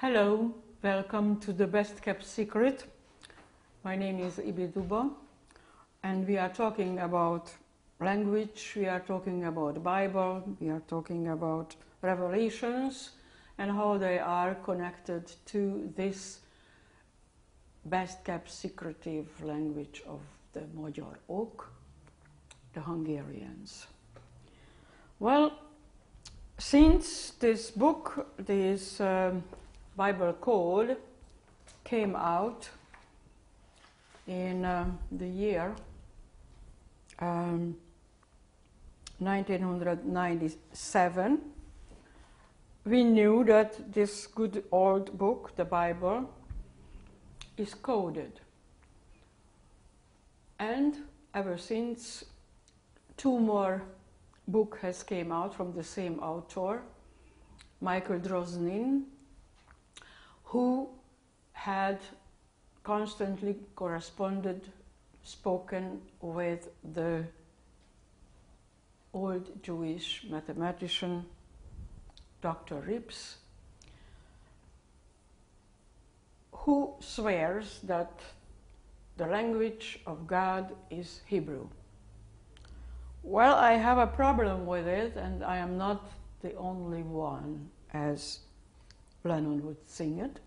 Hello, welcome to the Best Kept Secret. My name is Iby Duba, and we are talking about language, we are talking about Bible, we are talking about revelations and how they are connected to this best kept secretive language of the Magyar Ok, the Hungarians. Well, since this book, this Bible Code came out in the year 1997, we knew that this good old book, the Bible, is coded. And ever since, two more books has came out from the same author, Michael Drosnin, who had constantly corresponded, spoken with the old Jewish mathematician Dr. Rips, who swears that the language of God is Hebrew. Well, I have a problem with it, and I am not the only one, as Lennon would sing it.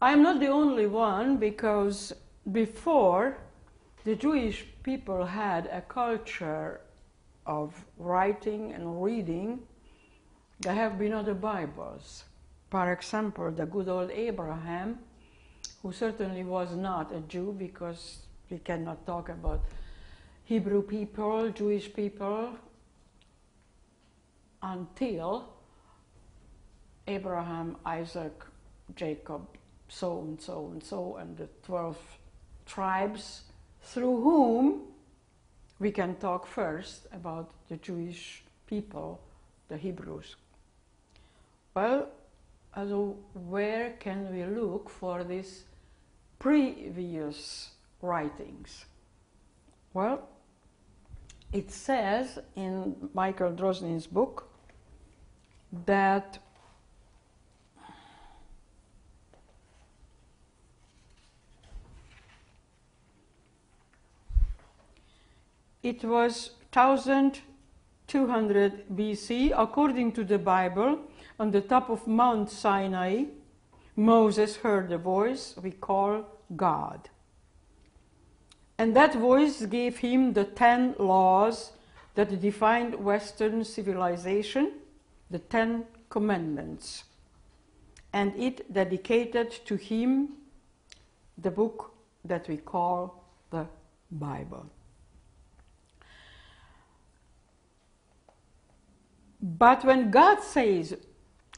I am not the only one because before, the Jewish people had a culture of writing and reading. There have been other Bibles. For example, the good old Abraham, who certainly was not a Jew, because we cannot talk about Hebrew people, Jewish people, until Abraham, Isaac, Jacob, so and so and so, and the 12 tribes through whom we can talk first about the Jewish people, the Hebrews. Well, also, where can we look for these previous writings? Well, it says in Michael Drosnin's book that it was 1200 BC, according to the Bible, on the top of Mount Sinai, Moses heard a voice we call God. And that voice gave him the 10 laws that defined Western civilization, the 10 commandments. And it dedicated to him the book that we call the Bible. But when God says,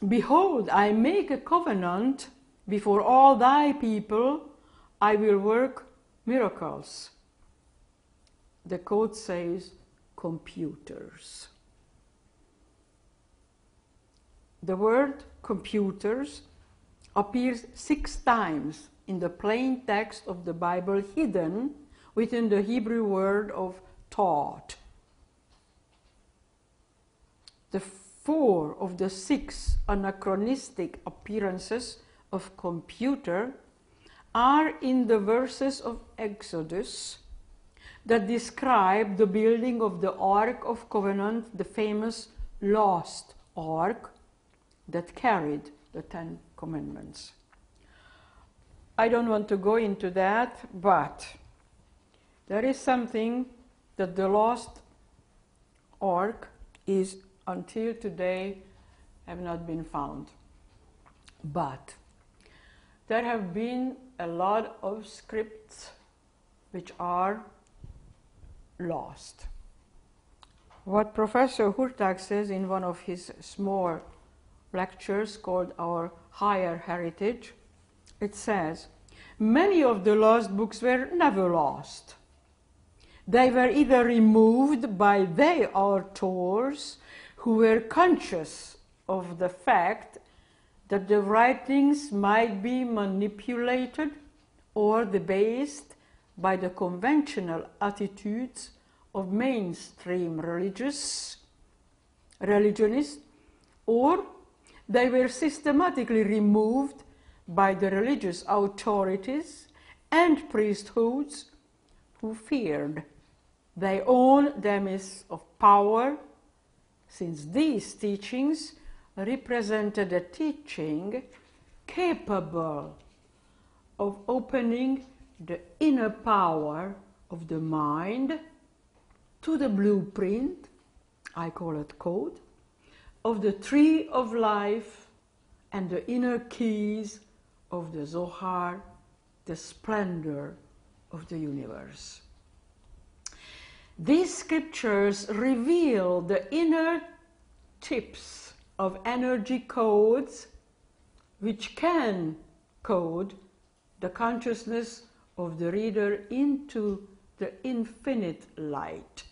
"Behold, I make a covenant before all thy people, I will work miracles," the code says computers. The word computers appears 6 times in the plain text of the Bible, hidden within the Hebrew word of thought. The 4 of the 6 anachronistic appearances of computer are in the verses of Exodus that describe the building of the Ark of Covenant, the famous lost Ark that carried the 10 commandments. I don't want to go into that, but there is something that the lost Ark is until today have not been found. But there have been a lot of scripts which are lost. What Professor Hurtak says in one of his small lectures called Our Higher Heritage, it says, many of the lost books were never lost. They were either removed by their authors who were conscious of the fact that the writings might be manipulated or debased by the conventional attitudes of mainstream religionists, or They were systematically removed by the religious authorities and priesthoods who feared their own demise of power, since these teachings represented a teaching capable of opening the inner power of the mind to the blueprint, I call it code, of the tree of life and the inner keys of the Zohar, the splendor of the universe. These scriptures reveal the inner tips of energy codes which can code the consciousness of the reader into the infinite light,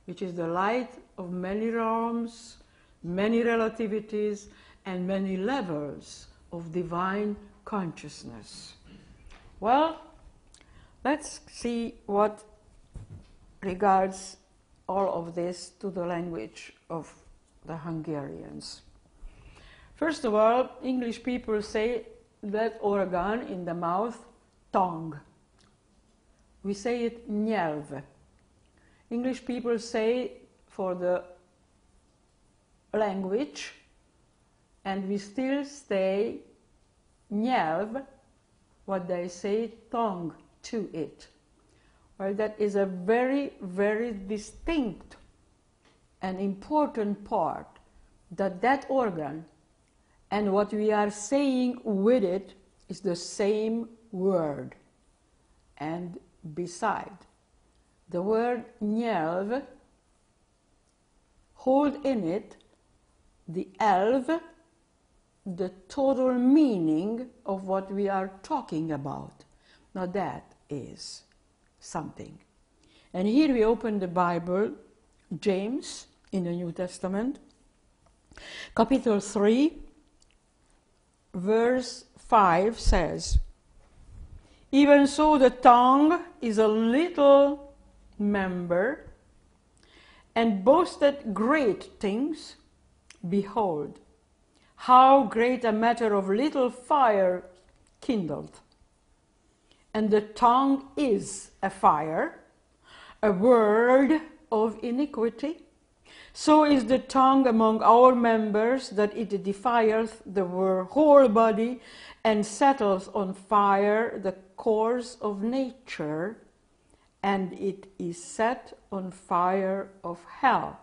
which is the light of many realms, many relativities, and many levels of divine consciousness. Well, let's see what regards all of this to the language of the Hungarians. First of all, English people say that organ in the mouth, tongue. We say it nyelv. English people say for the language, and we still say nyelv, what they say tongue to it. Well, that is a very, very distinct and important part, that organ and what we are saying with it is the same word. And beside, the word nyelv hold in it the elv, the total meaning of what we are talking about. Now that is something. And here we open the Bible, James in the New Testament, Capital 3, verse 5 says, "Even so the tongue is a little member, and boasted great things. Behold, how great a matter of little fire kindled. And the tongue is a fire, a word of iniquity. So is the tongue among our members, that it defileth the whole body, and settles on fire the course of nature, and it is set on fire of hell.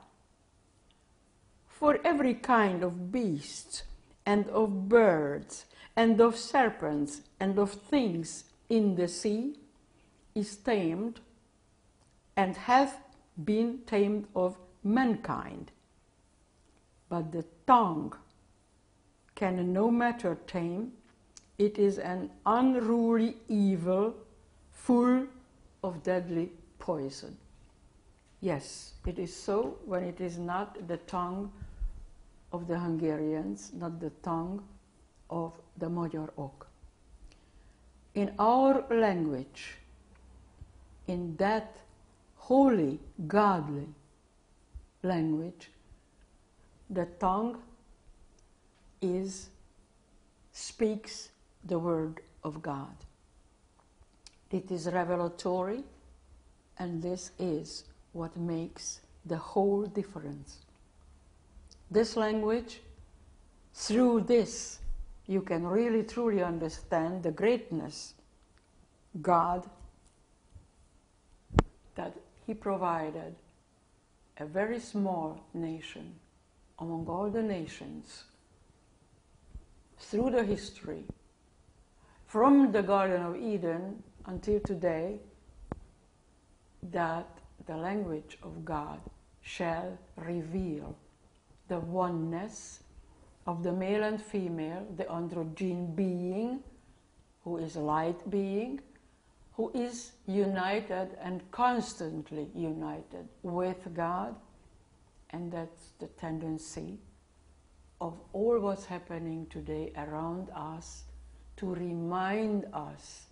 For every kind of beast, and of birds, and of serpents, and of things in the sea is tamed, and hath been tamed of mankind. But the tongue can no matter tame. It is an unruly evil, full of deadly poison." Yes, it is so when it is not the tongue of the Hungarians, not the tongue of the Magyarok. In our language, in that holy, godly language, the tongue speaks the word of God. It is revelatory, and this is what makes the whole difference. This language, through this, you can really truly understand the greatness God, that He provided a very small nation among all the nations through the history, from the Garden of Eden until today, that the language of God shall reveal the oneness of the male and female, the androgyne being, who is a light being, who is united and constantly united with God. And that's the tendency of all what's happening today around us, to remind us,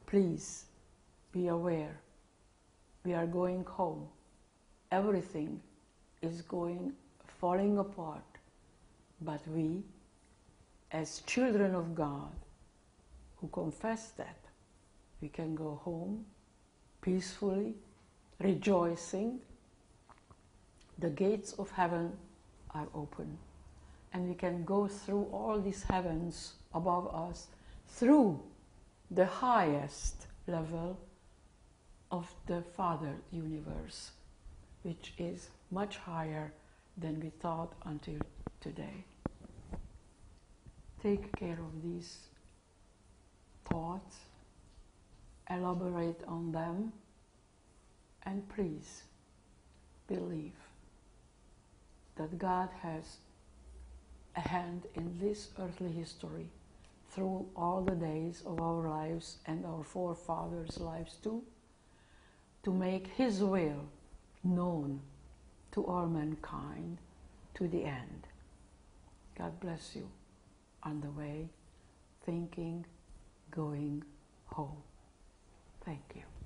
please be aware, we are going home. Everything is falling apart. But we, as children of God, who confess that, we can go home peacefully, rejoicing. The gates of heaven are open, and we can go through all these heavens above us, through the highest level of the Father universe, which is much higher than we thought until today. Take care of these thoughts, elaborate on them, and please believe that God has a hand in this earthly history through all the days of our lives and our forefathers' lives too, to make His will known to all mankind to the end. God bless you on the way, thinking, going home. Thank you.